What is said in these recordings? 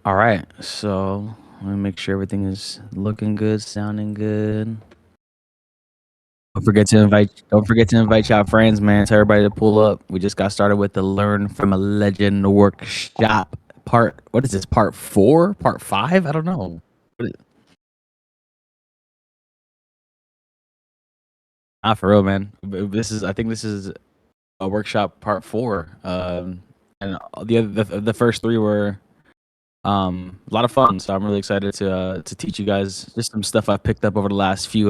All right, so let me make sure everything is looking good, sounding good. Don't forget to invite y'all friends, man. Tell everybody to pull up. We just got started with the Learn from a Legend workshop. What is this? Part 4? Part 5? I don't know. Not for real, man. I think this is a workshop part 4. And the first 3 were a lot of fun. So I'm really excited to teach you guys just some stuff I've picked up over the last few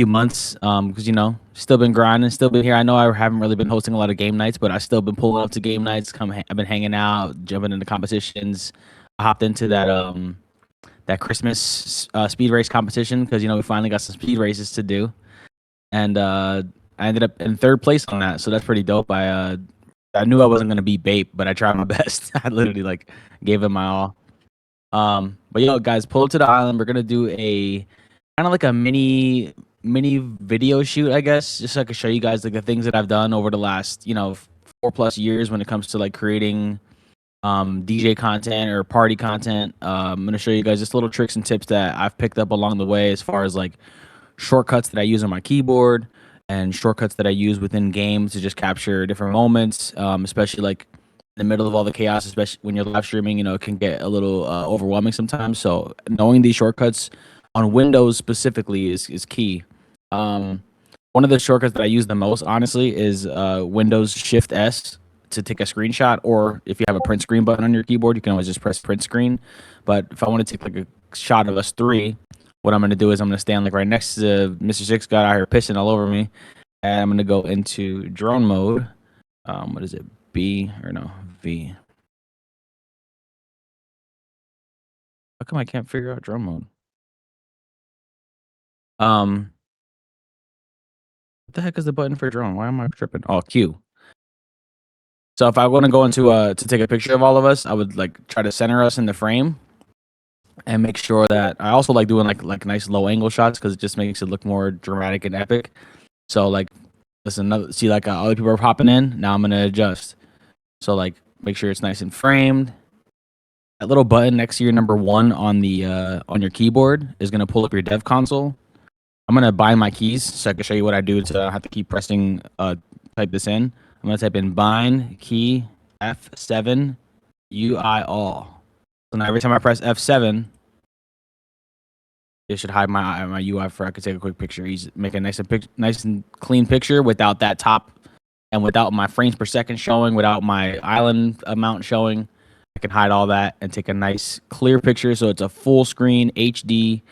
months, because still been grinding, still been here. I know I haven't really been hosting a lot of game nights, but I still been pulling up to game nights. I've been hanging out, jumping into competitions. I hopped into that Christmas speed race competition because we finally got some speed races to do, and I ended up in third place on that. So that's pretty dope. I knew I wasn't gonna beat Bape, but I tried my best. I literally gave it my all. But guys, pull up to the island. We're gonna do a kind of like a mini video shoot, I guess, just so I can show you guys like the things that I've done over the last 4+ years when it comes to like creating DJ content or party content. I'm gonna show you guys just little tricks and tips that I've picked up along the way, as far as like shortcuts that I use on my keyboard and shortcuts that I use within games to just capture different moments, especially like in the middle of all the chaos, especially when you're live streaming. It can get a little overwhelming sometimes. So knowing these shortcuts on Windows specifically is key. Um, One of the shortcuts that I use the most, honestly, is Windows Shift S to take a screenshot. Or if you have a print screen button on your keyboard, you can always just press print screen. But if I want to take like a shot of us three, what I'm gonna do is I'm gonna stand like right next to Mr. Six got out here pissing all over me, and I'm gonna go into drone mode. What is it? B or no V? How come I can't figure out drone mode? Um, what the heck is the button for drone? Why am I tripping? Oh, Q. So if I want to go into to take a picture of all of us, I would like try to center us in the frame and make sure that I also like doing like nice low angle shots because it just makes it look more dramatic and epic. So like, listen, see like other people are popping in. Now I'm gonna adjust. So like, make sure it's nice and framed. That little button next to your number 1 on your keyboard is gonna pull up your dev console. I'm gonna bind my keys so I can show you what I do to have to keep pressing type this in. I'm gonna type in bind key F7 UI all. So now every time I press F7, it should hide my UI for I could take a quick picture. Make a nice and clean picture without that top and without my frames per second showing, without my island amount showing. I can hide all that and take a nice clear picture so it's a full screen HD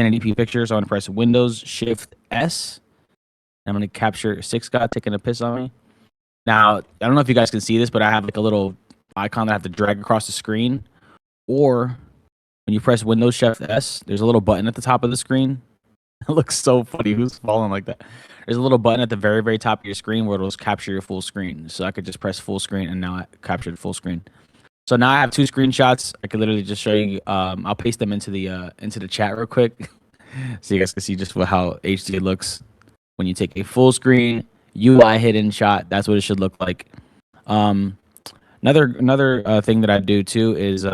1080p picture. So I'm gonna press Windows Shift S. I'm gonna capture Six God taking a piss on me. Now, I don't know if you guys can see this, but I have like a little icon that I have to drag across the screen. Or when you press Windows Shift S, there's a little button at the top of the screen. It looks so funny. Who's falling like that? There's a little button at the very, very top of your screen where it'll capture your full screen. So I could just press full screen, and now I captured full screen. So now I have 2 screenshots. I could literally just show you. I'll paste them into the chat real quick, so you guys can see just how HD it looks when you take a full screen UI hidden shot. That's what it should look like. Another thing that I do too is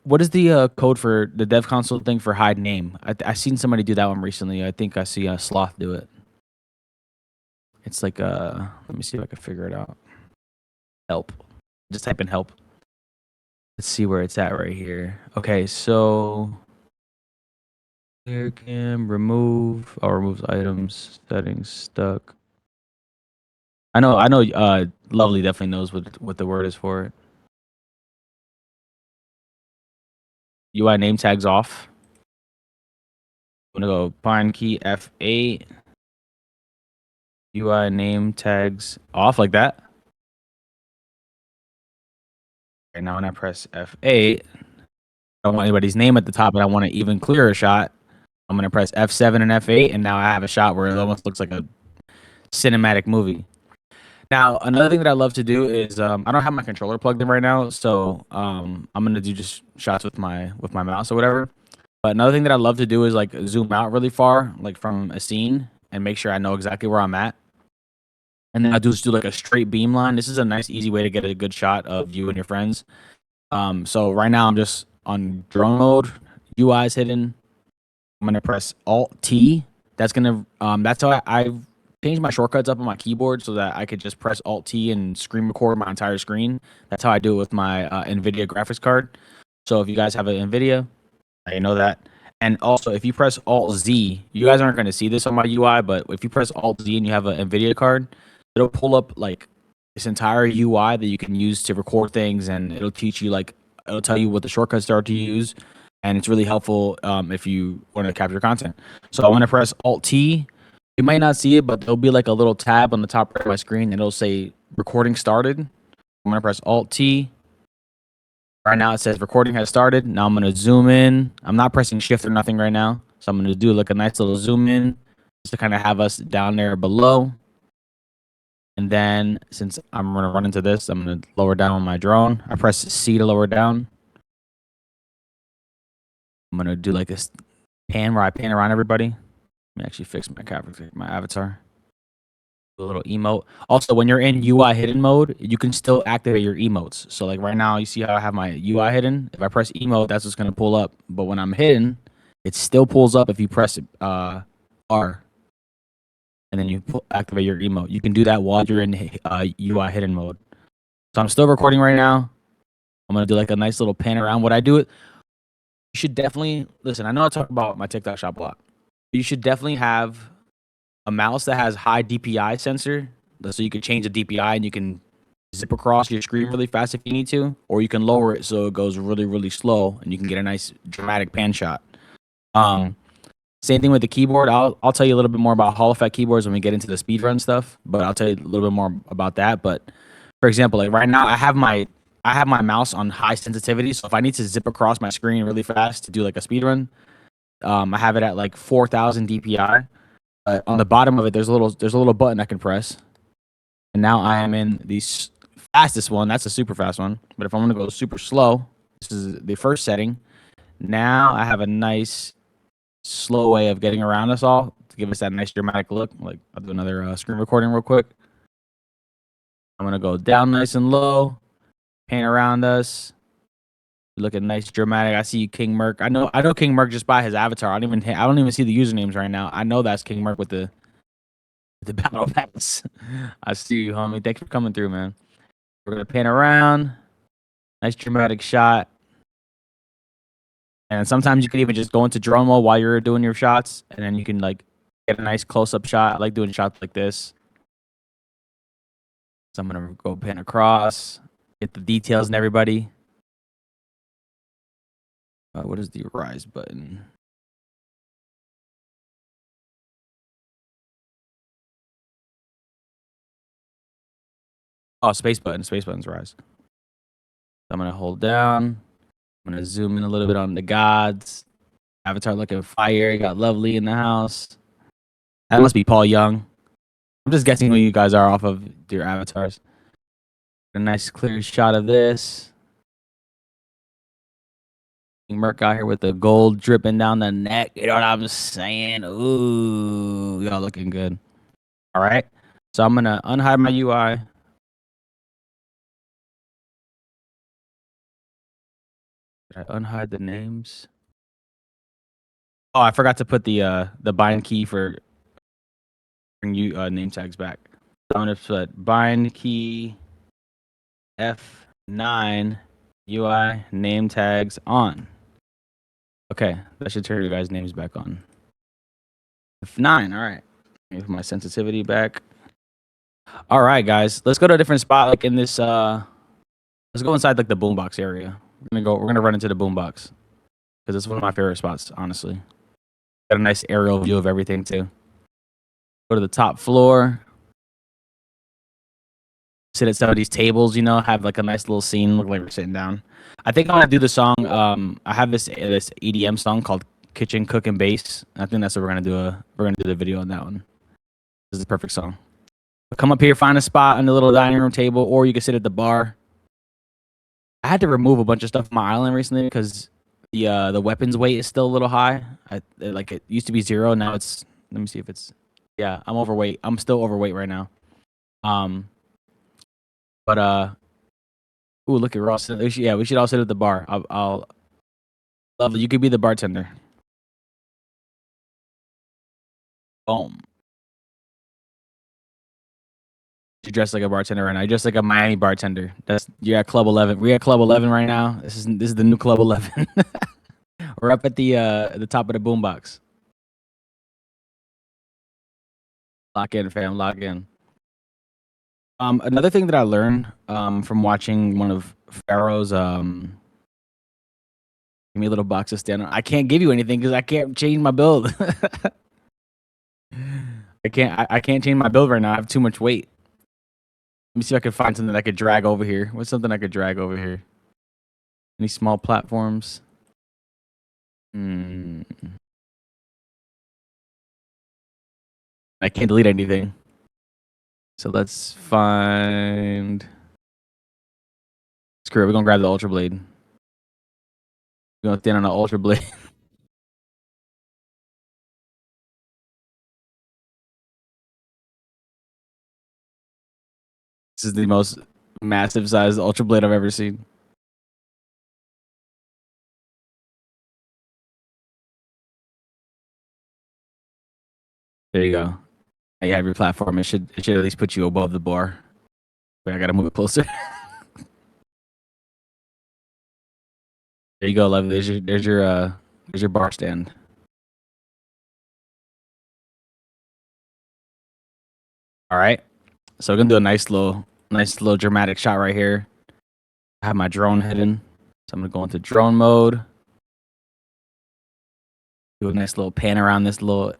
what is the code for the dev console thing for hide name? I seen somebody do that one recently. I think I see Sloth do it. It's like let me see if I can figure it out. Help. Just type in help. Let's see where it's at right here. Okay, so clear cam, remove. Oh, removes items, settings, stuck. I know. Lovely definitely knows what the word is for it. UI name tags off. I'm gonna go bind key F8. UI name tags off like that. Okay, now when I press F8, I don't want anybody's name at the top, and I want an even clearer shot. I'm gonna press F7 and F8, and now I have a shot where it almost looks like a cinematic movie. Now, another thing that I love to do is I don't have my controller plugged in right now, so I'm gonna do just shots with my mouse or whatever. But another thing that I love to do is like zoom out really far, like from a scene, and make sure I know exactly where I'm at. And then I just do like a straight beam line. This is a nice, easy way to get a good shot of you and your friends. So right now I'm just on drone mode. UI is hidden. I'm gonna press Alt T. That's how I've changed my shortcuts up on my keyboard so that I could just press Alt T and screen record my entire screen. That's how I do it with my NVIDIA graphics card. So if you guys have an NVIDIA, you know that. And also, if you press Alt Z, you guys aren't going to see this on my UI, but if you press Alt Z and you have an NVIDIA card, it'll pull up like this entire UI that you can use to record things, and it'll teach you it'll tell you what the shortcuts are to use, and it's really helpful if you want to capture content. So I want to press Alt T. You might not see it, but there'll be like a little tab on the top right of my screen, and it'll say recording started. I'm going to press Alt T. Right now it says recording has started. Now I'm gonna zoom in. I'm not pressing shift or nothing right now. So I'm gonna do like a nice little zoom in just to kind of have us down there below. And then since I'm gonna run into this, I'm gonna lower down on my drone. I press C to lower down. I'm gonna do like this pan where I pan around everybody. Let me actually fix my avatar. A little emote. Also, when you're in UI hidden mode, you can still activate your emotes. So like right now, you see how I have my UI hidden? If I press emote, that's what's gonna pull up. But when I'm hidden, it still pulls up if you press R, and then you activate your emote. You can do that while you're in UI hidden mode. So I'm still recording right now. I'm gonna do like a nice little pan around. What I do it, you should definitely listen. I know I talk about my TikTok shop a lot. You should definitely have a mouse that has high DPI sensor, so you can change the DPI and you can zip across your screen really fast if you need to, or you can lower it so it goes really, really slow and you can get a nice dramatic pan shot. Same thing with the keyboard. I'll tell you a little bit more about Hall effect keyboards when we get into the speedrun stuff, but I'll tell you a little bit more about that. But for example, like right now, I have my mouse on high sensitivity, so if I need to zip across my screen really fast to do like a speedrun, I have it at like 4,000 DPI. On the bottom of it, there's a little button I can press, and now I am in the fastest one. That's a super fast one. But if I'm gonna go super slow, this is the first setting. Now I have a nice slow way of getting around us all to give us that nice dramatic look. Like I'll do another screen recording real quick. I'm gonna go down nice and low, pan around us, looking nice dramatic. I see King Merc. I know King Merc just by his avatar. I don't even see the usernames right now. I know that's King Merc with the battle pass. I see you, homie. Thanks for coming through, man. We're gonna pan around. Nice dramatic shot. And sometimes you can even just go into drone mode while you're doing your shots, and then you can like get a nice close-up shot. I like doing shots like this. So I'm gonna go pan across, get the details and everybody. What is the rise button? Oh, space button. Space button's rise. I'm gonna hold down. I'm gonna zoom in a little bit on the gods. Avatar looking fire. Got Lovely in the house. That must be Paul Young. I'm just guessing who you guys are off of your avatars. A nice clear shot of this. Merc out here with the gold dripping down the neck. You know what I'm saying? Ooh, y'all looking good. All right. So I'm gonna unhide my UI. Did I unhide the names? Oh, I forgot to put the bind key for bring you name tags back. So I'm gonna put bind key F9 UI name tags on. Okay, that should turn your guys' names back on. F9, all right. Put my sensitivity back. All right, guys, let's go to a different spot, like in this. Let's go inside like the boombox area. We're gonna run into the boombox because it's one of my favorite spots, honestly. Got a nice aerial view of everything too. Go to the top floor. Sit at some of these tables, have like a nice little scene, look like we're sitting down. I think I'm gonna do the song. I have this EDM song called "Kitchen Cook and Bass." I think that's what we're gonna do. We're gonna do the video on that one. This is the perfect song. Come up here, find a spot on the little dining room table, or you can sit at the bar. I had to remove a bunch of stuff from my island recently because the weapons weight is still a little high. Like it used to be 0, now it's. Let me see if it's. Yeah, I'm overweight. I'm still overweight right now. But Ooh, look at Ross. Yeah, we should all sit at the bar. I'll lovely. You could be the bartender. Boom. You dress like a bartender right now. You dress like a Miami bartender. That's you're at Club 11. We're at Club 11 right now. This is the new Club 11. We're up at the top of the boombox. Lock in, fam. Lock in. Another thing that I learned from watching one of Pharaoh's give me a little box to stand on. I can't give you anything because I can't change my build. I can't change my build right now. I have too much weight. Let me see if I can find something that I could drag over here. What's something I could drag over here? Any small platforms? Hmm. I can't delete anything. So let's find. Screw it. We're gonna grab the Ultra Blade. We're gonna stand on the Ultra Blade. This is the most massive size Ultra Blade I've ever seen. There you go. Now you have your platform. It should at least put you above the bar. Wait, I gotta move it closer. There you go, love. There's your bar stand. All right. So we're gonna do a nice little dramatic shot right here. I have my drone hidden. So I'm gonna go into drone mode. Do a nice little pan around this little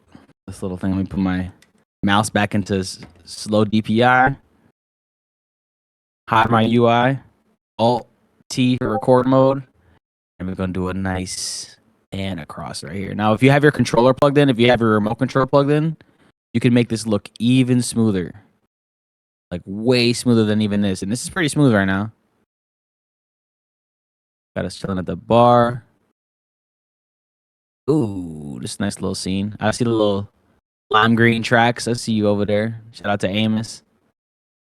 thing. Let me put my mouse back into slow DPI. Hide my UI. Alt T for record mode. And we're gonna do a nice pan across right here. Now, if you have your controller plugged in, if you have your remote control plugged in, you can make this look even smoother. Like way smoother than even this. And this is pretty smooth right now. Got us chilling at the bar. Ooh, this nice little scene. I see the little lime green tracks. I see you over there. Shout out to Amos.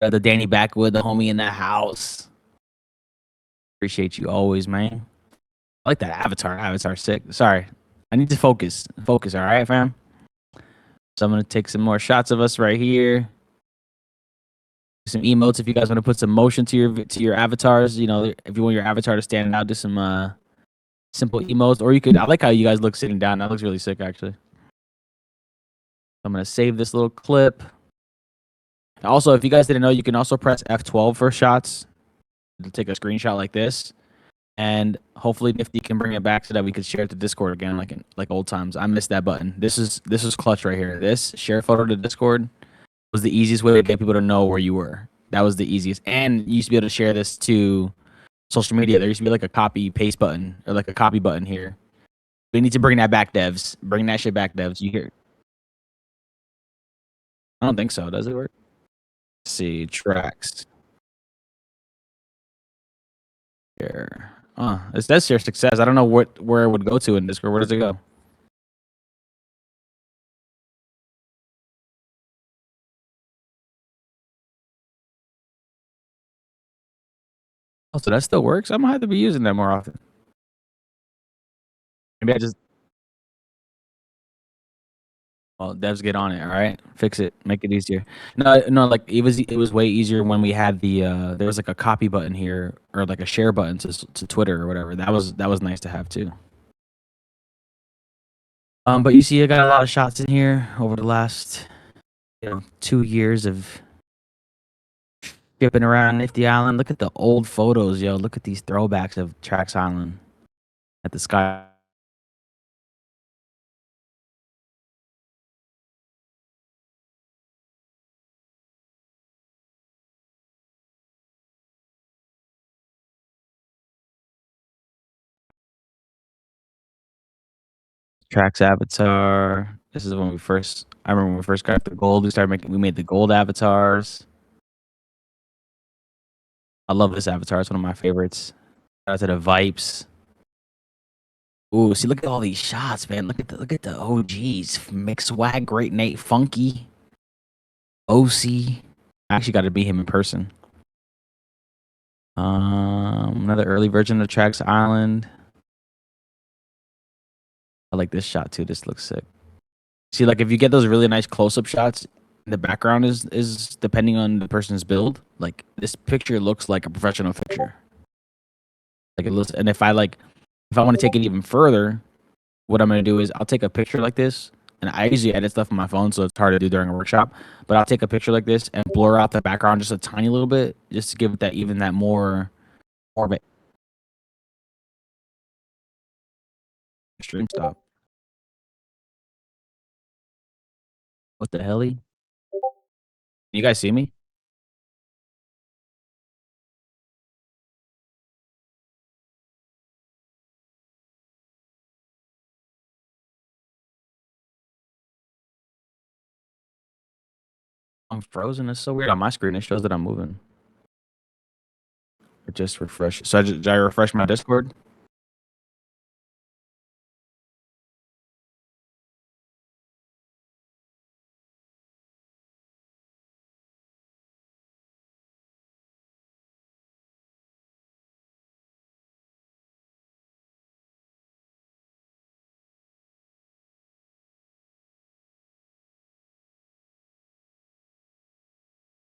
Shout out to Danny Backwood, the homie in the house. Appreciate you always, man. I like that avatar. Avatar sick. Sorry. I need to focus. Focus, all right, fam? So I'm gonna take some more shots of us right here. Some emotes if you guys want to put some motion to your avatars. You know, if you want your avatar to stand out, do some simple emotes. Or you could I like how you guys look sitting down. That looks really sick actually. I'm gonna save this little clip. Also, if you guys didn't know, you can also press F12 for shots to take a screenshot like this. And hopefully Nifty can bring it back so that we could share it to Discord again, like old times. I missed that button. This is clutch right here. This share photo to Discord was the easiest way to get people to know where you were. That was the easiest. And you used to be able to share this to social media. There used to be like a copy paste button or like a copy button here. We need to bring that back, devs. Bring that shit back, devs. You hear? I don't think so. Does it work? Let's see, tracks here. It says share success. I don't know where it would go to in Discord. Where does it go? Oh, so that still works. I'm gonna have to be using that more often. Maybe I just well, devs get on it. All right, fix it, make it easier. No, no, like it was way easier when we had there was like a copy button here or like a share button to Twitter or whatever. That was nice to have too. But you see, I got a lot of shots in here over the last 2 years of skipping around Nifty Island. Look at the old photos, yo. Look at these throwbacks of TRAX Island at the sky. TRAX avatar. This is when we first. I remember when we first got the gold. We made the gold avatars. I love this avatar. It's one of my favorites. Shout out to the Vipes. Ooh, see, look at all these shots, man. Look at the OGs. Mix Swag, Great Nate, Funky, OC. I actually got to meet him in person. Another early version of TRAX Island. I like this shot too. This looks sick. See, like if you get those really nice close-up shots, the background is depending on the person's build. Like this picture looks like a professional picture. Like it looks, and if I want to take it even further, what I'm gonna do is I'll take a picture like this, and I usually edit stuff on my phone, so it's hard to do during a workshop. But I'll take a picture like this and blur out the background just a tiny little bit, just to give it that even that more of a stream stop. What the hell? You guys see me? I'm frozen. It's so weird on my screen. It shows that I'm moving. It just refresh. So did I refresh my Discord?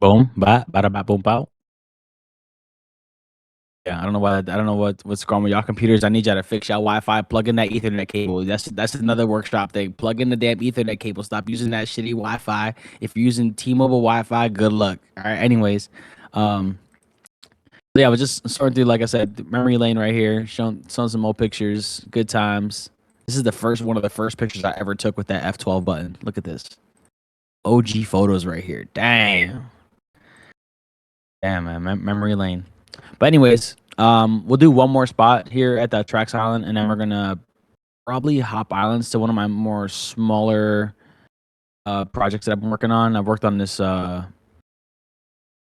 Boom, ba, bada, ba, boom, pow. Yeah, I don't know why. I don't know what's wrong with y'all computers. I need y'all to fix y'all Wi-Fi. Plug in that Ethernet cable. That's another workshop thing. Plug in the damn Ethernet cable. Stop using that shitty Wi-Fi. If you're using T-Mobile Wi-Fi, good luck. All right. Anyways, um, yeah, I was just sorting through, like I said, memory lane right here, showing some old pictures, good times. This is the first one of the first pictures I ever took with that F12 button. Look at this. OG photos right here. Damn. Damn, man. Memory lane. But anyways, we'll do one more spot here at that TRAX Island, and then we're gonna probably hop islands to one of my more smaller projects that I've been working on. I've worked on this. I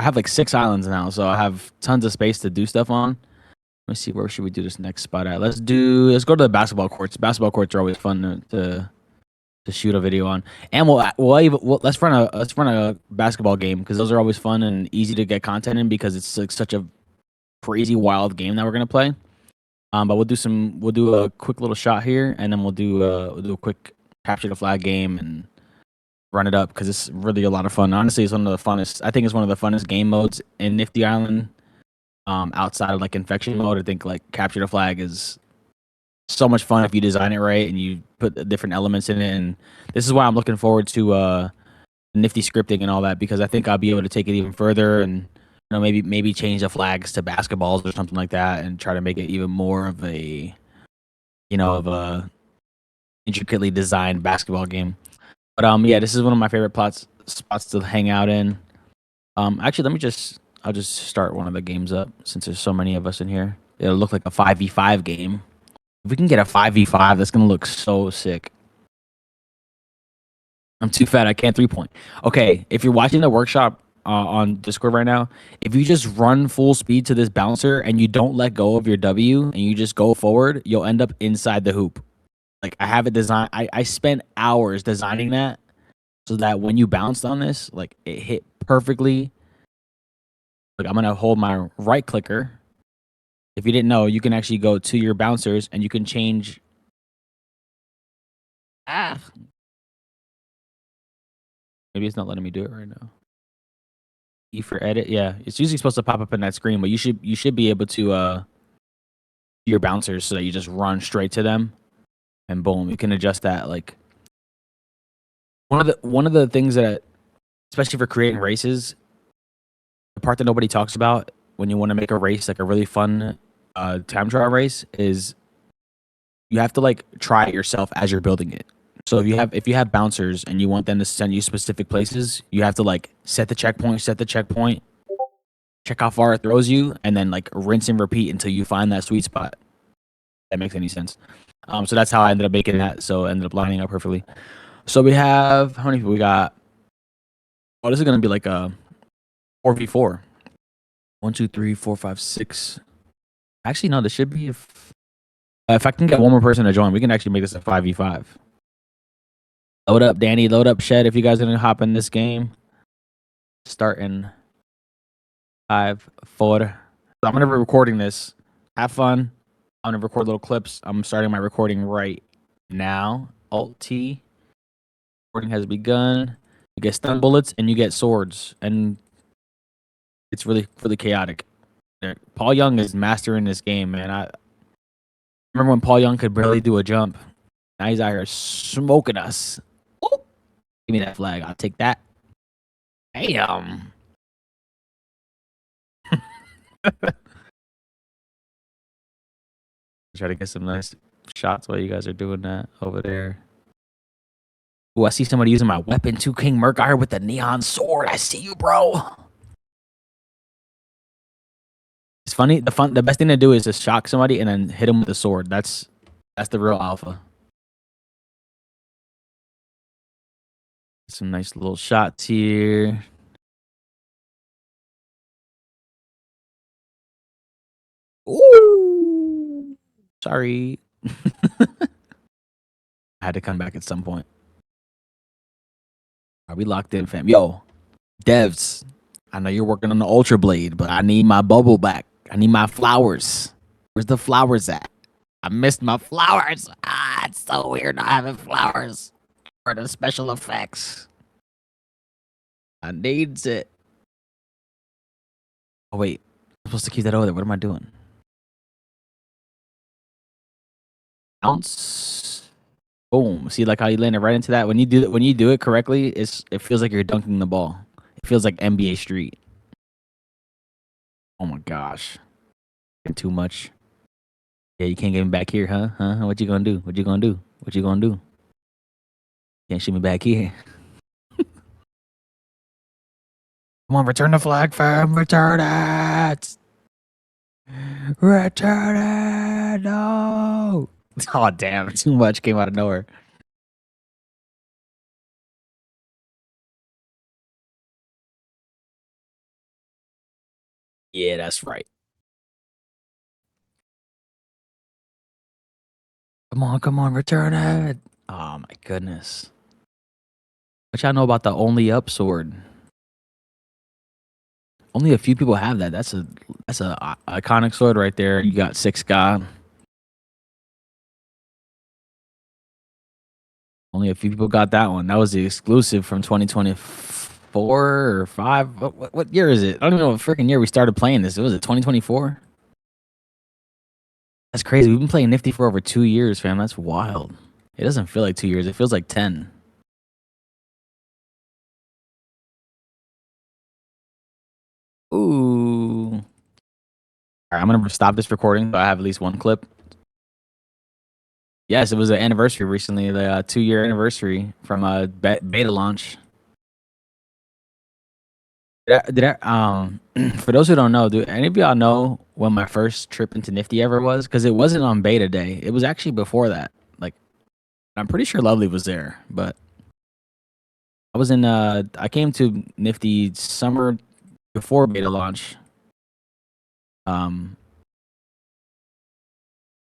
have like 6 islands now, so I have tons of space to do stuff on. Let me see, where should we do this next spot at? Let's go to the basketball courts. Basketball courts are always fun to shoot a video on, and let's run a basketball game because those are always fun and easy to get content in because it's like such a crazy wild game that we're gonna play. But we'll do a quick little shot here, and then we'll do a quick capture the flag game and run it up because it's really a lot of fun. Honestly, it's one of the funnest. I think it's one of the funnest game modes in Nifty Island. Outside of like infection mode, I think like capture the flag is so much fun if you design it right and you put the different elements in it. And this is why I'm looking forward to Nifty scripting and all that because I think I'll be able to take it even further and maybe change the flags to basketballs or something like that and try to make it even more of a of a intricately designed basketball game. But yeah, this is one of my favorite spots to hang out in. Actually, I'll just start one of the games up since there's so many of us in here. It'll look like a 5v5 game. If we can get a 5v5, that's gonna look so sick. I'm too fat. I can't 3-point. Okay, if you're watching the workshop on Discord right now, if you just run full speed to this bouncer and you don't let go of your W and you just go forward, you'll end up inside the hoop. Like I have it designed. I spent hours designing that so that when you bounced on this, like it hit perfectly. Like I'm gonna hold my right clicker. If you didn't know, you can actually go to your bouncers and you can change. Ah, maybe it's not letting me do it right now. E for edit, yeah, it's usually supposed to pop up in that screen, but you should be able to your bouncers so that you just run straight to them, and boom, you can adjust that. Like one of the things that, especially for creating races, the part that nobody talks about when you want to make a race like a really fun time trial race is you have to like try it yourself as you're building it. So if you have bouncers and you want them to send you specific places, you have to like set the checkpoint, check how far it throws you, and then like rinse and repeat until you find that sweet spot. If that makes any sense. So that's how I ended up making that. So it ended up lining up perfectly. So we have how many people we got? Oh, this is gonna be like a 4v4. 1, 2, 3, 4, 5, 6. Actually, no, this should be if I can get one more person to join, we can actually make this a 5v5. Load up, Danny. Load up, Shed. If you guys are gonna hop in this game, starting 5, 4, So I'm gonna be recording this. Have fun. I'm gonna record little clips. I'm starting my recording right now. Alt T. Recording has begun. You get stun bullets and you get swords, and it's really really chaotic. Paul Young is mastering this game, man. I remember when Paul Young could barely do a jump. Now he's out here smoking us. Ooh. Give me that flag. I'll take that. Damn. Try to get some nice shots while you guys are doing that over there. Ooh, I see somebody using my weapon too, King Murkire with the neon sword. I see you, bro. It's funny. The best thing to do is just shock somebody and then hit them with the sword. That's the real alpha. Some nice little shots here. Ooh. Sorry. I had to come back at some point. Are we locked in, fam? Yo, devs. I know you're working on the Ultra Blade, but I need my bubble back. I need my flowers. Where's the flowers at? I missed my flowers. Ah, it's so weird not having flowers for the special effects. I needs it. Oh wait, I'm supposed to keep that over there. What am I doing? Bounce. Boom. See, like how you landed right into that. When you do it correctly, it feels like you're dunking the ball. It feels like NBA Street. Oh my gosh, too much. Yeah, you can't get me back here, huh? Huh? What you gonna do? What you gonna do? What you gonna do? Can't shoot me back here. Come on, return the flag, fam. Return it. Return it. No. Oh damn! Too much came out of nowhere. Yeah, that's right. Come on, return it. Oh my goodness. What y'all know about the only up sword? Only a few people have that. That's a iconic sword right there. You got Six God. Only a few people got that one. That was the exclusive from 2024 or 5. What year is it? I don't even know what freaking year we started playing this. Was it 2024? That's crazy. We've been playing Nifty for over 2 years, fam. That's wild. It doesn't feel like 2 years. It feels like 10. Ooh. All right, I'm gonna stop this recording. So I have at least one clip. Yes, it was an anniversary recently, the 2-year anniversary from beta launch. For those who don't know, do any of y'all know when my first trip into Nifty ever was? Because it wasn't on beta day. It was actually before that. Like, I'm pretty sure Lovely was there, but I came to Nifty summer before beta launch. Um,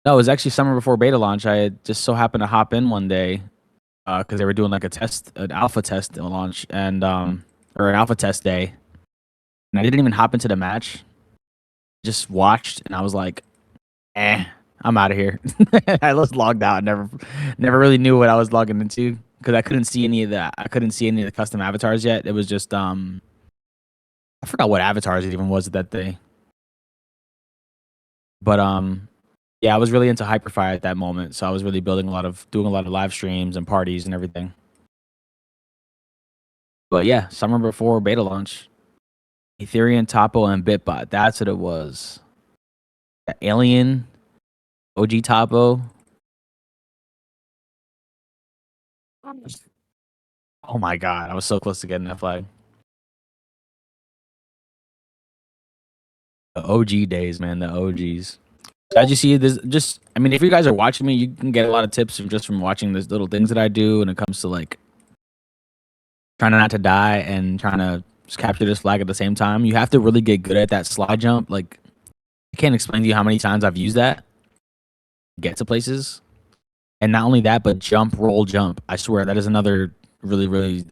no, it was actually summer before beta launch. I just so happened to hop in one day because they were doing like an alpha test launch, and or an alpha test day, and I didn't even hop into the match. Just watched, and I was like, I'm out of here. I was logged out. Never really knew what I was logging into because I couldn't see any of the custom avatars yet. It was just I forgot what avatars it even was that day. But yeah, I was really into Hyperfire at that moment, so I was really doing a lot of live streams and parties and everything. But yeah, summer before beta launch, Ethereum, Topo, and Bitbot. That's what it was. The Alien, OG Topo. Oh my god, I was so close to getting that flag. The OG days, man. The OGs. As you see, this just, I mean, if you guys are watching me, you can get a lot of tips from watching these little things that I do when it comes to like trying not to die and trying to just capture this flag at the same time. You have to really get good at that slide jump. Like, I can't explain to you how many times I've used that to get to places. And not only that, but jump, roll, jump. I swear that is another really, really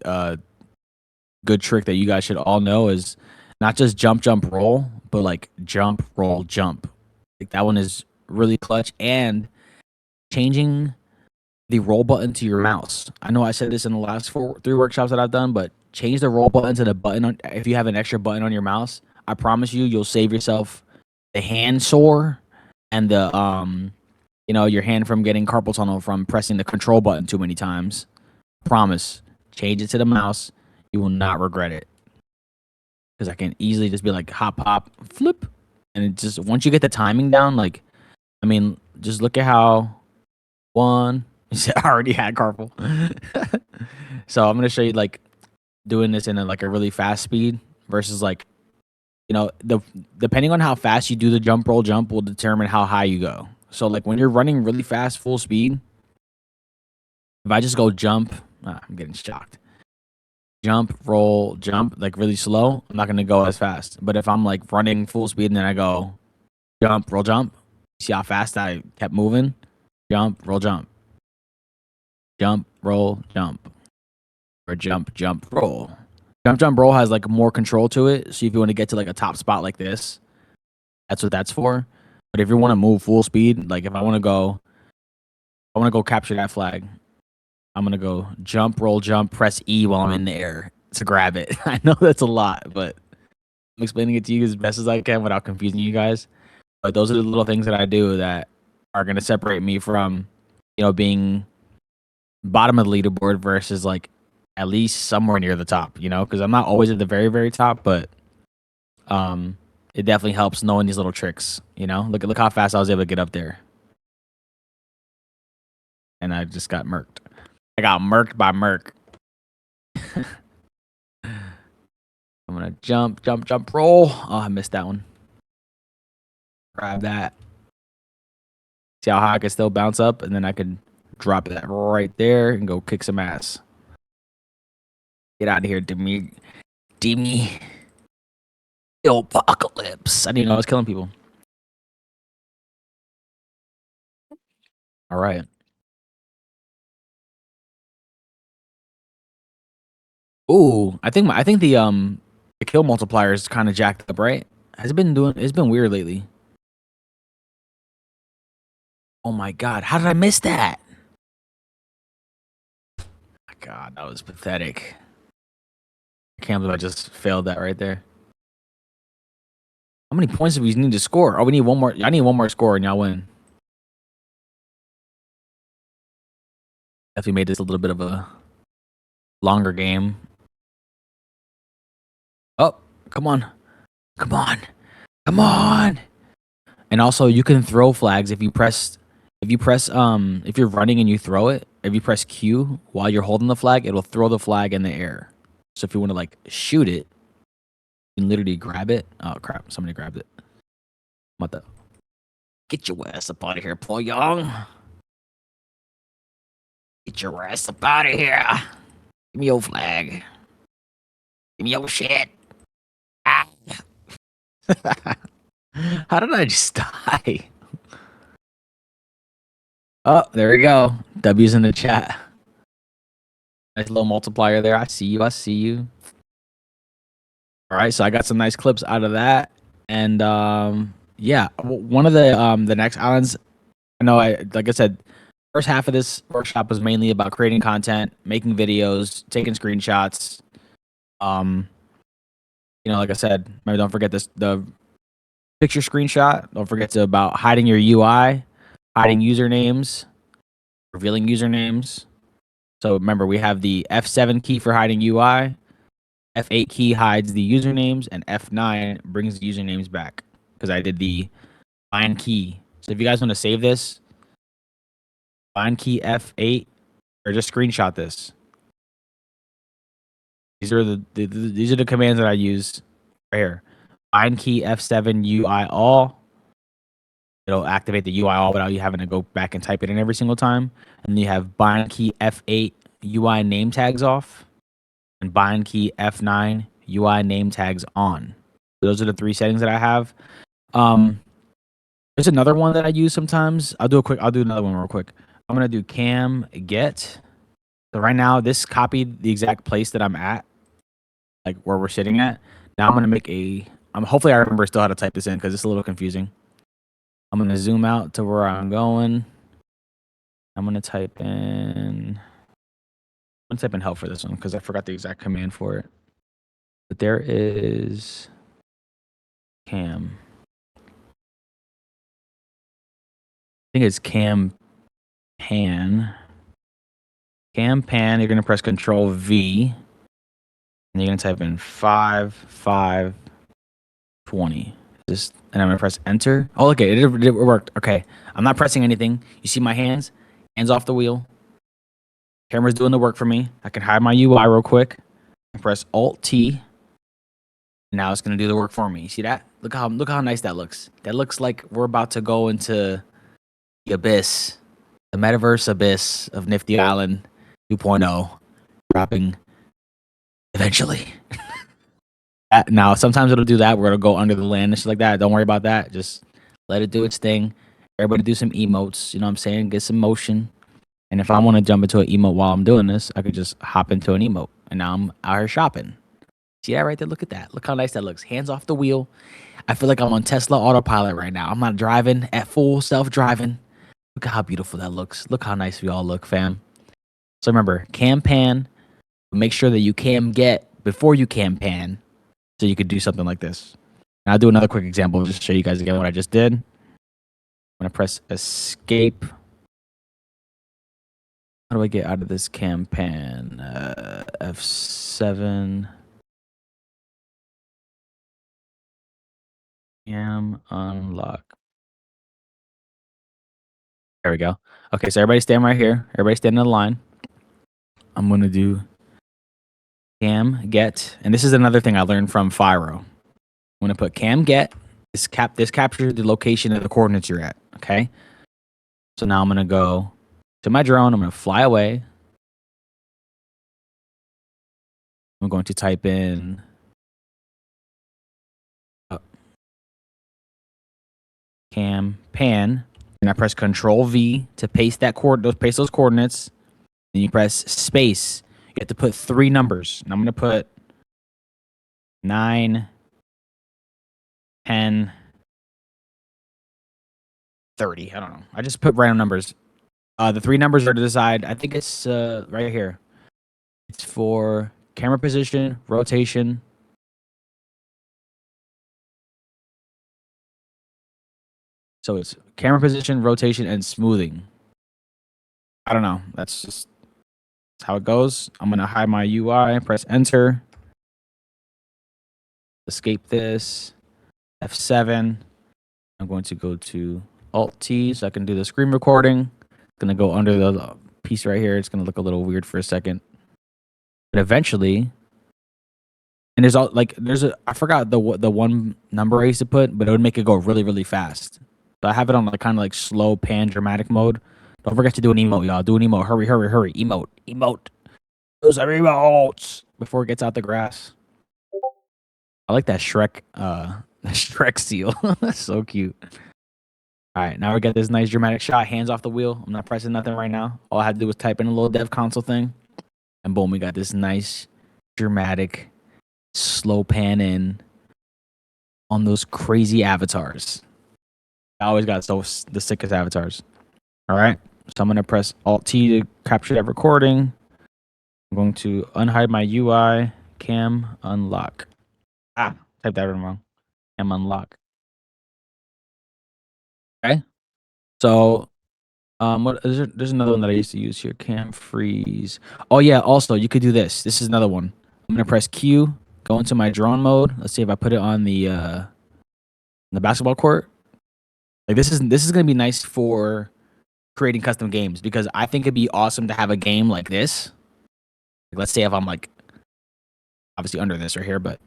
good trick that you guys should all know is Not just jump, jump, roll, but like jump, roll, jump. Like that one is really clutch. And changing the roll button to your mouse. I know I said this in the last three workshops that I've done, but change the roll button to the button on, if you have an extra button on your mouse. I promise you, you'll save yourself the hand sore and the your hand from getting carpal tunnel from pressing the control button too many times. Promise. Change it to the mouse. You will not regret it. Because I can easily just be like hop, hop, flip. And it just, once you get the timing down, like, I mean, just look at how one, I already had carpal. So I'm going to show you like doing this in like a really fast speed versus like, depending on how fast you do the jump, roll, jump will determine how high you go. So like when you're running really fast, full speed, if I just go jump, I'm getting shocked. Jump, roll, jump, like really slow, I'm not going to go as fast. But if I'm like running full speed and then I go jump, roll, jump, see how fast I kept moving? Jump, roll, jump. Jump, roll, jump. Or jump, jump, roll. Jump, jump, roll has like more control to it. So if you want to get to like a top spot like this, that's what that's for. But if you want to move full speed, like if I want to go capture that flag, I'm going to go jump, roll, jump, press E while I'm in the air to grab it. I know that's a lot, but I'm explaining it to you as best as I can without confusing you guys. But those are the little things that I do that are going to separate me from, being bottom of the leaderboard versus like at least somewhere near the top, because I'm not always at the very, very top, but it definitely helps knowing these little tricks, Look how fast I was able to get up there. And I just got murked. I got murked by Merc. I'm going to jump, jump, jump, roll. Oh, I missed that one. Grab that. See how high I can still bounce up, and then I can drop that right there and go kick some ass. Get out of here, Demi. Apocalypse. I didn't even know I was killing people. All right. Ooh, I think the kill multiplier is kind of jacked up, right? It's been weird lately. Oh my god, how did I miss that? My god, that was pathetic. I can't believe I just failed that right there. How many points do we need to score? Oh, we need one more. I need one more score and y'all win. Definitely made this a little bit of a longer game. Oh, come on. Come on. Come on. And also you can throw flags if you're running and you throw it, if you press Q while you're holding the flag, it'll throw the flag in the air. So if you want to like shoot it, you can literally grab it. Oh crap, somebody grabbed it. What the? Get your ass up out of here, Paul Young. Get your ass up out of here. Give me your flag. Give me your shit. Ah. How did I just die? Oh, there we go. W's in the chat. Nice little multiplier there. I see you. I see you. All right, so I got some nice clips out of that. And yeah, one of the next islands, I know like I said, first half of this workshop was mainly about creating content, making videos, taking screenshots. Like I said, maybe don't forget the picture screenshot. Don't forget about hiding your UI, hiding usernames, revealing usernames. So remember, we have the F7 key for hiding UI, F8 key hides the usernames, and F9 brings the usernames back because I did the bind key. So if you guys want to save this, bind key F8, or just screenshot this. These are the commands that I use right here. Bind key F7 UI all. It'll activate the UI all without you having to go back and type it in every single time. And then you have bind key F8 UI name tags off, and bind key F9 UI name tags on. Those are the three settings that I have. There's another one that I use sometimes. I'll do another one real quick. I'm gonna do cam get. So right now, this copied the exact place that I'm at, like where we're sitting at. Now I'm gonna make a. Hopefully I remember still how to type this in because it's a little confusing. I'm gonna zoom out to where I'm going. I'm gonna type in. I'm gonna type in help for this one because I forgot the exact command for it. But there is cam. I think it's cam pan. Cam pan. You're gonna press Control V, and you're gonna type in 5520. Just and I'm gonna press Enter. Oh, okay, it worked. Okay, I'm not pressing anything. You see my hands? Hands off the wheel. Camera's doing the work for me. I can hide my UI real quick and press Alt T. Now it's gonna do the work for me. You see that? Look how nice that looks. That looks like we're about to go into the abyss, the metaverse abyss of Nifty Island 2.0, dropping eventually. Now sometimes it'll do that where it'll go under the land and shit like that. Don't worry about that. Just let it do its thing. Everybody do some emotes. You know what I'm saying? Get some motion. And if I want to jump into an emote while I'm doing this, I could just hop into an emote. And now I'm out here shopping. See that right there? Look at that. Look how nice that looks. Hands off the wheel. I feel like I'm on Tesla autopilot right now. I'm not driving at full self-driving. Look at how beautiful that looks. Look how nice we all look, fam. So remember, cam pan. Make sure that you cam get before you cam pan so you could do something like this. And I'll do another quick example just to show you guys again what I just did. I'm going to press escape. How do I get out of this cam pan? F7. Cam unlock. There we go. Okay, so everybody stand right here. Everybody stand in the line. I'm going to do cam get. And this is another thing I learned from Fyro. I'm going to put cam get. This captures the location of the coordinates you're at. Okay. So now I'm going to go to my drone. I'm going to fly away. I'm going to type in cam pan. And I press Control V to paste those coordinates. Then you press space. You have to put 3 numbers. And I'm going to put 9, 10, 30. I don't know. I just put random numbers. The 3 numbers are to the side. I think it's right here. It's for camera position, rotation. So it's camera position, rotation, and smoothing. I don't know. That's how it goes. I'm going to hide my UI, press enter. Escape this. F7. I'm going to go to Alt T so I can do the screen recording. It's going to go under the piece right here. It's going to look a little weird for a second. But eventually, and I forgot the one number I used to put, but it would make it go really, really fast. So I have it on like kind of like slow pan dramatic mode. Don't forget to do an emote, y'all. Do an emote. Hurry, hurry, hurry. Emote. Those are emotes before it gets out the grass. I like that Shrek Shrek seal. That's so cute. All right, now we got this nice dramatic shot. Hands off the wheel. I'm not pressing nothing right now. All I had to do was type in a little dev console thing. And boom, we got this nice dramatic slow pan in on those crazy avatars. I always got the sickest avatars. All right, so I'm going to press Alt-T to capture that recording. I'm going to unhide my UI, cam unlock. Typed that wrong. Cam unlock. Okay. So, what is there? There's another one that I used to use here. Cam freeze. Oh yeah. Also, you could do this. This is another one. I'm gonna press Q. Go into my drone mode. Let's see if I put it on the basketball court. Like this is gonna be nice for creating custom games because I think it'd be awesome to have a game like this. Like, let's say if I'm like obviously under this right here, but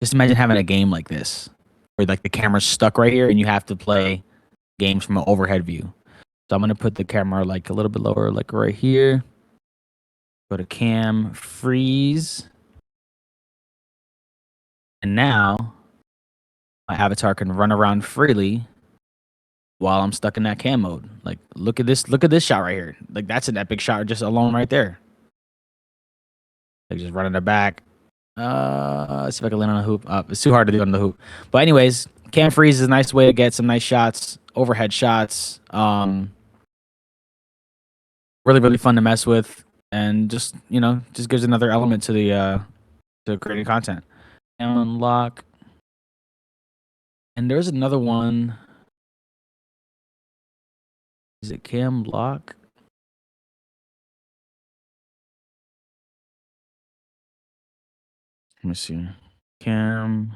just imagine having a game like this where like the camera's stuck right here and you have to play games from an overhead view. So I'm gonna put the camera like a little bit lower, like right here. Go to cam freeze. And now my avatar can run around freely while I'm stuck in that cam mode. Like look at this shot right here. Like that's an epic shot just alone right there. Like just running the back. Let's see if I can land on a hoop. It's too hard to do on the hoop. But anyways, cam freeze is a nice way to get some nice shots, overhead shots. Really, really fun to mess with, and just just gives another element to the to creating content. Cam unlock, and there's another one. Is it cam lock? Let me see. Cam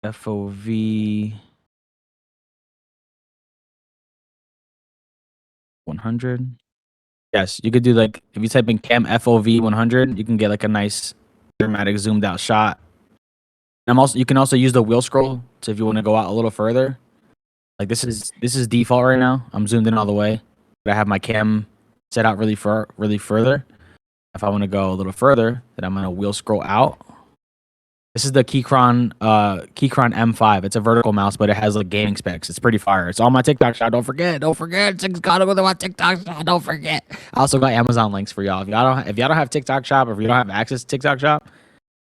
FOV 100. Yes, you could do like if you type in cam FOV 100, you can get like a nice dramatic zoomed out shot. And you can also use the wheel scroll to if you want to go out a little further. Like this is default right now. I'm zoomed in all the way, but I have my cam set out really further. If I want to go a little further, then I'm gonna wheel scroll out. This is the Keychron M5. It's a vertical mouse, but it has like gaming specs. It's pretty fire. It's on my TikTok shop. Don't forget. It's gotta go to my TikTok shop. Don't forget. I also got Amazon links for y'all. If y'all don't have TikTok shop, or if you don't have access to TikTok shop,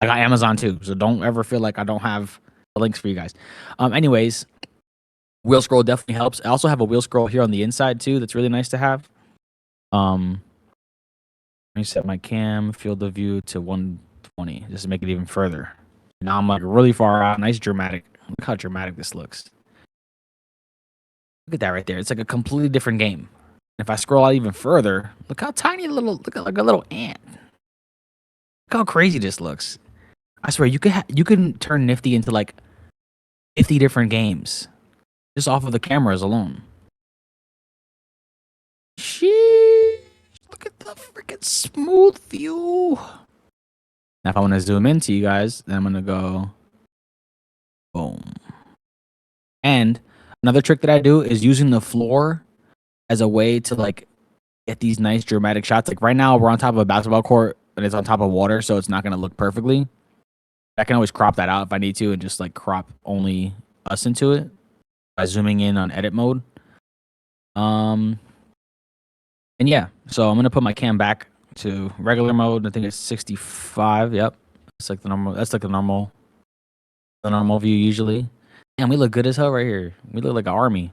I got Amazon too. So don't ever feel like I don't have the links for you guys. Anyways, wheel scroll definitely helps. I also have a wheel scroll here on the inside too. That's really nice to have. Let me set my cam field of view to 120 just to make it even further. Now I'm like really far out. Nice dramatic. Look how dramatic this looks. Look at that right there. It's like a completely different game. If I scroll out even further, look how tiny look at like a little ant. Look how crazy this looks. I swear you can turn Nifty into like 50 different games just off of the cameras alone. Sheesh. Look at the freaking smooth view. Now, if I want to zoom into you guys, then I'm going to go boom. And another trick that I do is using the floor as a way to like get these nice dramatic shots. Like right now, we're on top of a basketball court and it's on top of water, so it's not going to look perfectly. I can always crop that out if I need to and just like crop only us into it by zooming in on edit mode. And yeah, so I'm going to put my cam back to regular mode. I think it's 65. Yep. It's like the normal. That's like the normal view usually. And we look good as hell right here. We look like an army.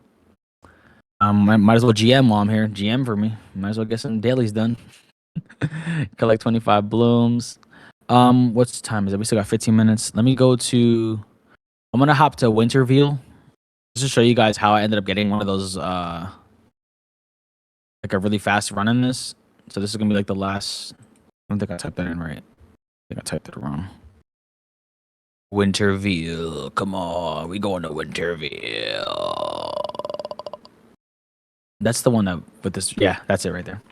Might as well GM while I'm here. GM for me. Might as well get some dailies done. Collect 25 blooms. What's the time is it? We still got 15 minutes. Let me go to. I'm gonna hop to Winterville just to show you guys how I ended up getting one of those. Like a really fast run in this. So this is gonna be like the last. I don't think I typed that in right. I think I typed it wrong. Winterville, come on, we going to Winterville. That's the one that with this. Yeah, that's it right there.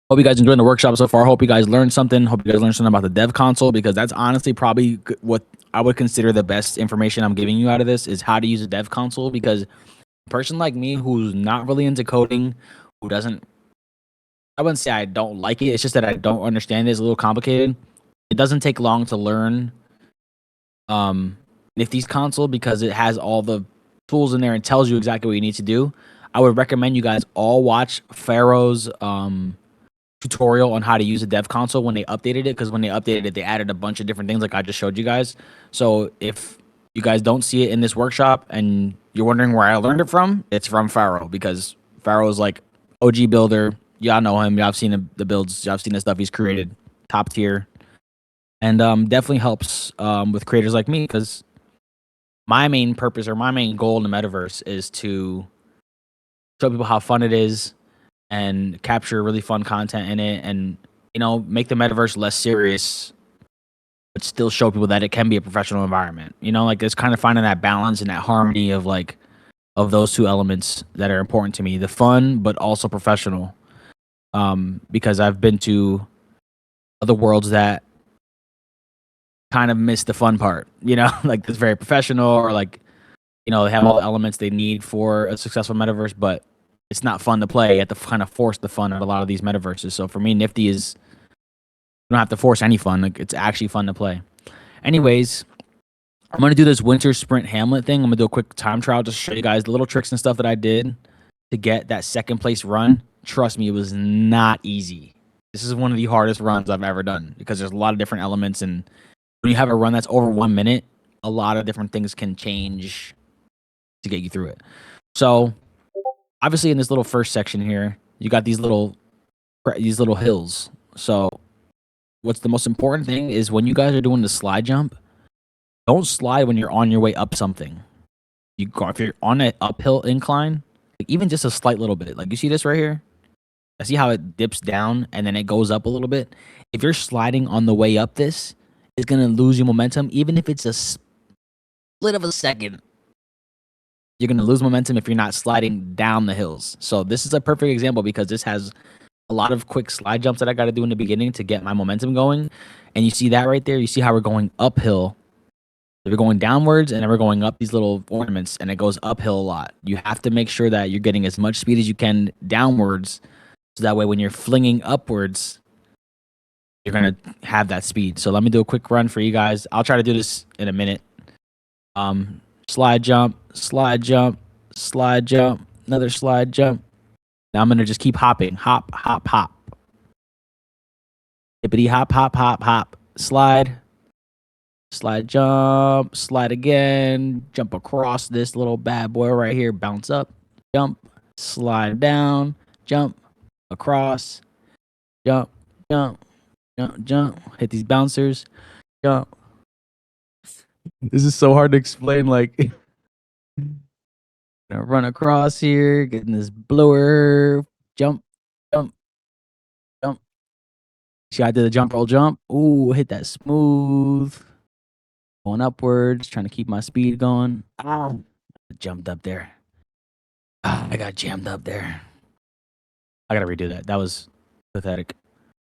Hope you guys enjoyed the workshop so far. Hope you guys learned something. Hope you guys learned something about the dev console because that's honestly probably what I would consider the best information I'm giving you out of this is how to use a dev console because a person like me who's not really into coding, who doesn't, I wouldn't say I don't like it. It's just that I don't understand it. It's a little complicated. It doesn't take long to learn Nifty's console because it has all the tools in there and tells you exactly what you need to do. I would recommend you guys all watch Pharaoh's tutorial on how to use a dev console when they updated it because when they updated it, they added a bunch of different things like I just showed you guys. So if you guys don't see it in this workshop and you're wondering where I learned it from, it's from Pharaoh because Pharaoh's like OG builder. Y'all know him. Y'all have seen the builds. Y'all have seen the stuff he's created. Top tier. And definitely helps with creators like me because my main purpose or my main goal in the metaverse is to show people how fun it is and capture really fun content in it and, make the metaverse less serious, but still show people that it can be a professional environment. Like it's kind of finding that balance and that harmony of of those two elements that are important to me, the fun, but also professional. Because I've been to other worlds that kind of miss the fun part, like it's very professional or like, they have all the elements they need for a successful metaverse, but it's not fun to play. You have to kind of force the fun at a lot of these metaverses. So for me, Nifty is, you don't have to force any fun. Like it's actually fun to play. Anyways, I'm going to do this winter sprint Hamlet thing. I'm going to do a quick time trial just to show you guys the little tricks and stuff that I did to get that second place run. Trust me, it was not easy. This is one of the hardest runs I've ever done because there's a lot of different elements, and when you have a run that's over 1 minute, a lot of different things can change to get you through it. So obviously in this little first section here, you got these little hills. So what's the most important thing is when you guys are doing the slide jump, don't slide when you're on your way up something. You go if you're on an uphill incline, like even just a slight little bit. Like you see this right here? I see how it dips down and then it goes up a little bit. If you're sliding on the way up this, it's gonna lose your momentum, even if it's a split of a second. You're gonna lose momentum if you're not sliding down the hills. So this is a perfect example because this has a lot of quick slide jumps that I got to do in the beginning to get my momentum going. And you see that right there. You see how we're going uphill. We're going downwards and then we're going up these little ornaments and it goes uphill a lot. You have to make sure that you're getting as much speed as you can downwards. So that way when you're flinging upwards, you're going to have that speed. So let me do a quick run for you guys. I'll try to do this in a minute. Slide jump, slide jump, slide jump, another slide jump. Now I'm going to just keep hopping. Hop, hop, hop. Hippity hop, hop, hop, hop. Slide. Slide, jump. Slide again. Jump across this little bad boy right here. Bounce up. Jump. Slide down. Jump. Across. Jump. Jump. Jump. Jump. Hit these bouncers. Jump. This is so hard to explain. Like, gonna run across here. Getting this blower. Jump. Jump. Jump. See, I did a jump roll jump. Ooh, hit that smooth. Going upwards, trying to keep my speed going. Ow. Jumped up there. I got jammed up there. I gotta redo that. That was pathetic.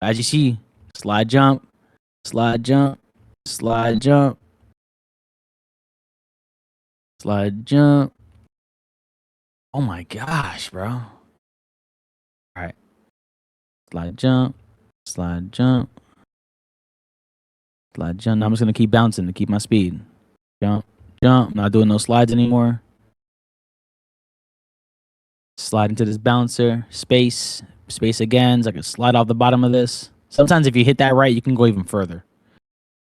As you see, slide jump, slide jump, slide jump, slide jump. Oh my gosh, bro. All right. Slide jump, slide jump. Slide jump. Now I'm just gonna keep bouncing to keep my speed. Jump, jump. Not doing no slides anymore. Slide into this bouncer. Space. Space again. So I can slide off the bottom of this. Sometimes if you hit that right, you can go even further.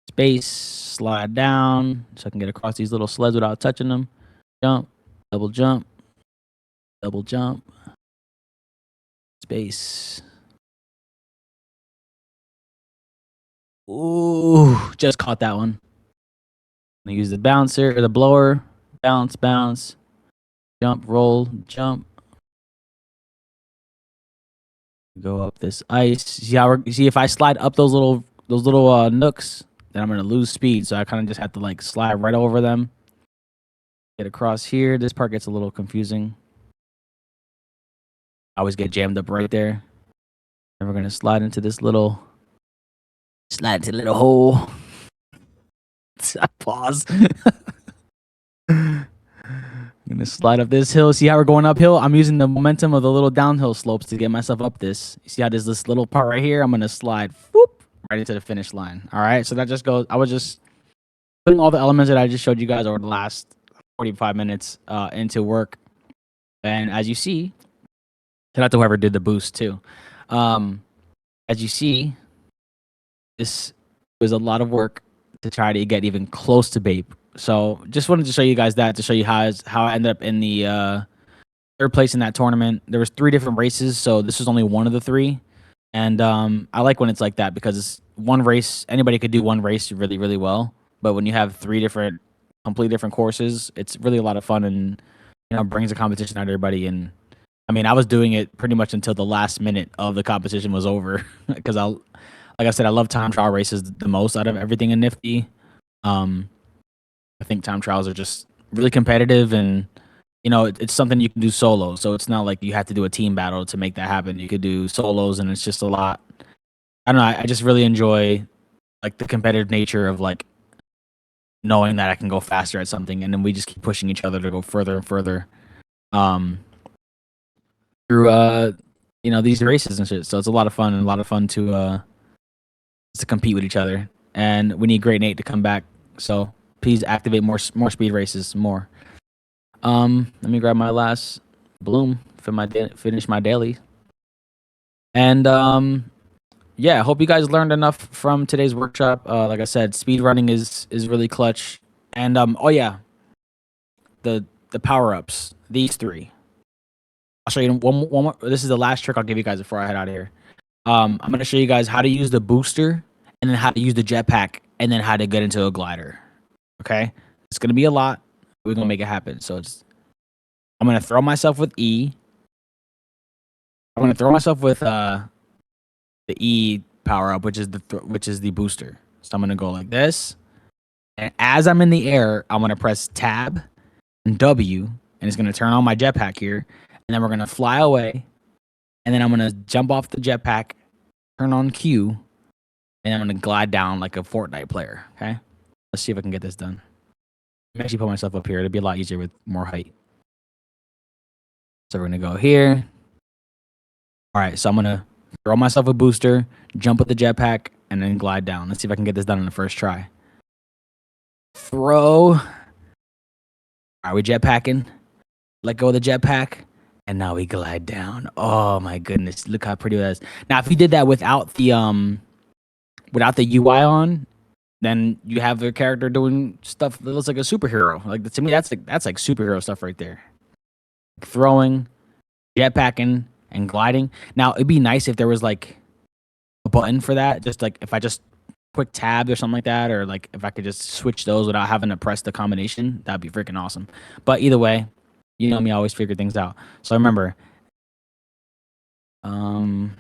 Space. Slide down. So I can get across these little sleds without touching them. Jump. Double jump. Double jump. Space. Ooh, just caught that one. I'm gonna use the bouncer or the blower. Bounce, bounce. Jump, roll, jump. Go up this ice. See how see if I slide up those little nooks, then I'm gonna lose speed. So I kind of just have to like slide right over them. Get across here. This part gets a little confusing. I always get jammed up right there. And we're gonna slide into this little hole. Pause. I'm gonna slide up this hill. See how we're going uphill? I'm using the momentum of the little downhill slopes to get myself up this. You see how there's this little part right here? I'm gonna slide whoop, right into the finish line. All right. So that just goes. I was just putting all the elements that I just showed you guys over the last 45 minutes into work. And as you see, shout out to whoever did the boost too. As you see, this was a lot of work to try to get even close to Bape. So just wanted to show you guys that to show you how I ended up in the third place in that tournament. There was 3 different races, so this was only one of the 3. And I like when it's like that because it's one race. Anybody could do one race really, really well. But when you have 3 different, completely different courses, it's really a lot of fun and brings a competition out of everybody. And I mean, I was doing it pretty much until the last minute of the competition was over because like I said, I love time trial races the most out of everything in Nifty. I think time trials are just really competitive and it's something you can do solo. So it's not like you have to do a team battle to make that happen. You could do solos and it's just a lot. I don't know. I just really enjoy like the competitive nature of like knowing that I can go faster at something and then we just keep pushing each other to go further and further through these races and shit. So it's a lot of fun and a lot of fun to compete with each other. And we need Great Nate to come back. So please activate more speed races more. Let me grab my last bloom for finish my daily. And yeah, I hope you guys learned enough from today's workshop. Like I said, speed running is really clutch. And oh yeah, the power ups. These three. I'll show you one more. This is the last trick I'll give you guys before I head out of here. I'm gonna show you guys how to use the booster, and then how to use the jetpack, and then how to get into a glider. Okay, it's gonna be a lot. We're gonna make it happen. So I'm gonna throw myself with E. I'm gonna throw myself with the E power up, which is the booster. So I'm gonna go like this, and as I'm in the air, I'm gonna press Tab and W, and it's gonna turn on my jetpack here, and then we're gonna fly away, and then I'm gonna jump off the jetpack, turn on Q, and I'm gonna glide down like a Fortnite player. Okay, let's see if I can get this done. Let me actually put myself up here. It'd be a lot easier with more height. So we're gonna go here. All right, so I'm gonna throw myself a booster, jump with the jetpack, and then glide down. Let's see if I can get this done in the first try. Throw. Are we jetpacking? Let go of the jetpack, and now we glide down. Oh my goodness, look how pretty that is. Now, if you did that without the UI on, then you have the character doing stuff that looks like a superhero. Like, to me, that's like superhero stuff right there. Throwing, jetpacking, and gliding. Now, it'd be nice if there was like a button for that. Just like if I just quick tab or something like that, or like if I could just switch those without having to press the combination, that'd be freaking awesome. But either way, you know me, I always figure things out. So remember, and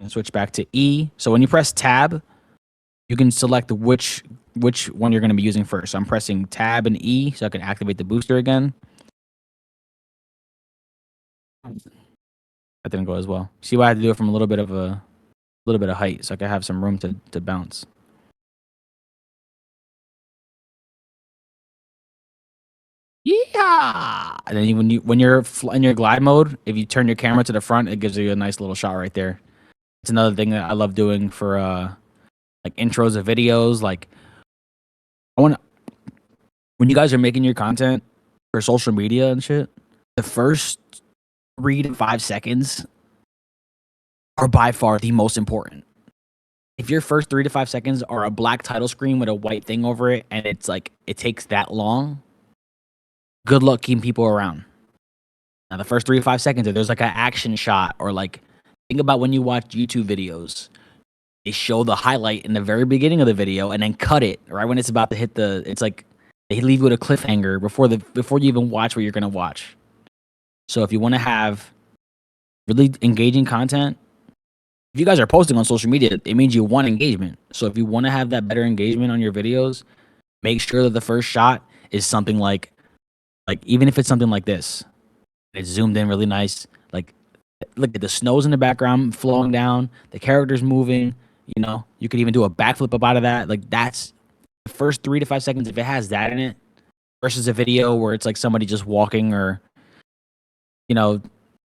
switch back to E. So when you press tab, you can select which one you're going to be using first. So I'm pressing tab and E so I can activate the booster again. That didn't go as well. See why I had to do it from a little bit of height so I could have some room to bounce. Yeah. And then when you're in your glide mode, if you turn your camera to the front, it gives you a nice little shot right there. It's another thing that I love doing for like intros of videos. Like when you guys are making your content for social media and shit, the first 3 to 5 seconds are by far the most important. If your first 3 to 5 seconds are a black title screen with a white thing over it, and it's like it takes that long, good luck keeping people around. Now, the first 3 to 5 seconds, if there's like an action shot, or like think about when you watch YouTube videos, they show the highlight in the very beginning of the video and then cut it right when it's about to hit it's like they leave you with a cliffhanger before you even watch what you're gonna watch. So if you want to have really engaging content, if you guys are posting on social media, it means you want engagement. So if you want to have that better engagement on your videos, make sure that the first shot is something like even if it's something like this, it's zoomed in really nice. Like, look at the snow's in the background flowing down, the characters moving. You know, you could even do a backflip up out of that. Like, that's the first 3 to 5 seconds. If it has that in it, versus a video where it's like somebody just walking, or you know,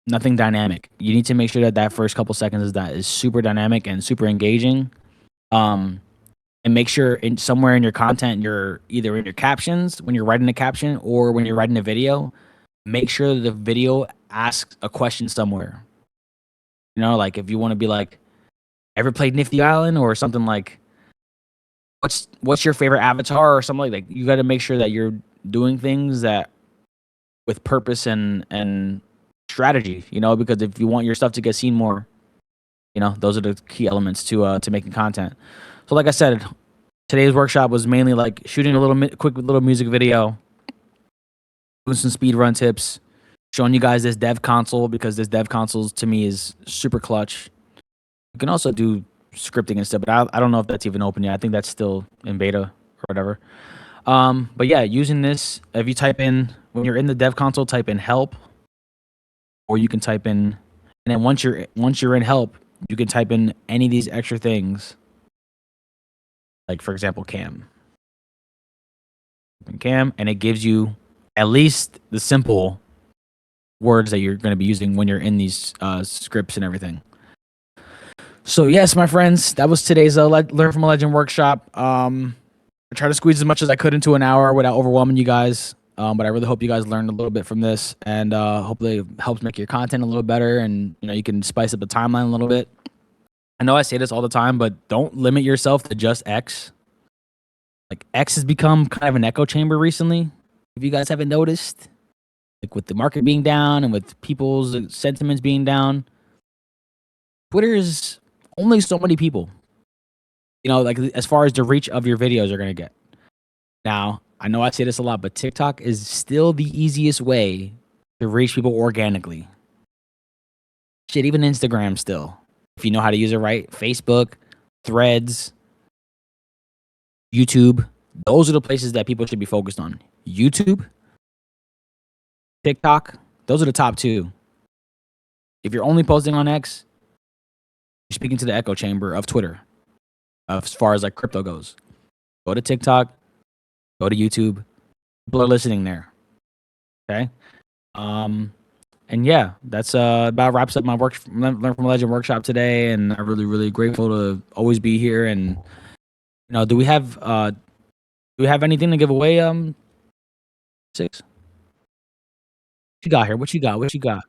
nothing dynamic. You need to make sure that first couple seconds is super dynamic and super engaging. And make sure somewhere in your content, you're either in your captions when you're writing a caption, or when you're writing a video, make sure that the video asks a question somewhere. You know, like if you want to be like, ever played Nifty Island, or something like, what's your favorite avatar, or something like that. You got to make sure that you're doing things that with purpose and strategy, you know, because if you want your stuff to get seen more, you know, those are the key elements to making content. So like I said, today's workshop was mainly like shooting a quick little music video, doing some speed run tips, showing you guys this dev console, because this dev console to me is super clutch. You can also do scripting and stuff, but I don't know if that's even open yet. I think that's still in beta or whatever. But yeah, using this, if you type in, when you're in the dev console, type in help, or you can type in, and then once you're in help, you can type in any of these extra things. Like, for example, cam, and it gives you at least the simple words that you're going to be using when you're in these scripts and everything. So yes, my friends, that was today's Learn from a Legend workshop. I tried to squeeze as much as I could into an hour without overwhelming you guys. But I really hope you guys learned a little bit from this, and hopefully it helps make your content a little better, and you know, you can spice up the timeline a little bit. I know I say this all the time, but don't limit yourself to just X. Like X has become kind of an echo chamber recently. If you guys haven't noticed, like with the market being down and with people's sentiments being down, Twitter is only so many people. You know, like as far as the reach of your videos are gonna get. Now, I know I say this a lot, but TikTok is still the easiest way to reach people organically. Shit, even Instagram still. If you know how to use it right. Facebook, Threads, YouTube. Those are the places that people should be focused on. YouTube, TikTok, those are the top two. If you're only posting on X, you're speaking to the echo chamber of Twitter as far as like crypto goes. Go to TikTok, go to YouTube. People are listening there. Okay. And yeah, that's about wraps up my work learn from Legend workshop today, and I'm really grateful to always be here. And do we have anything to give away? Six. What you got here? What you got? What you got?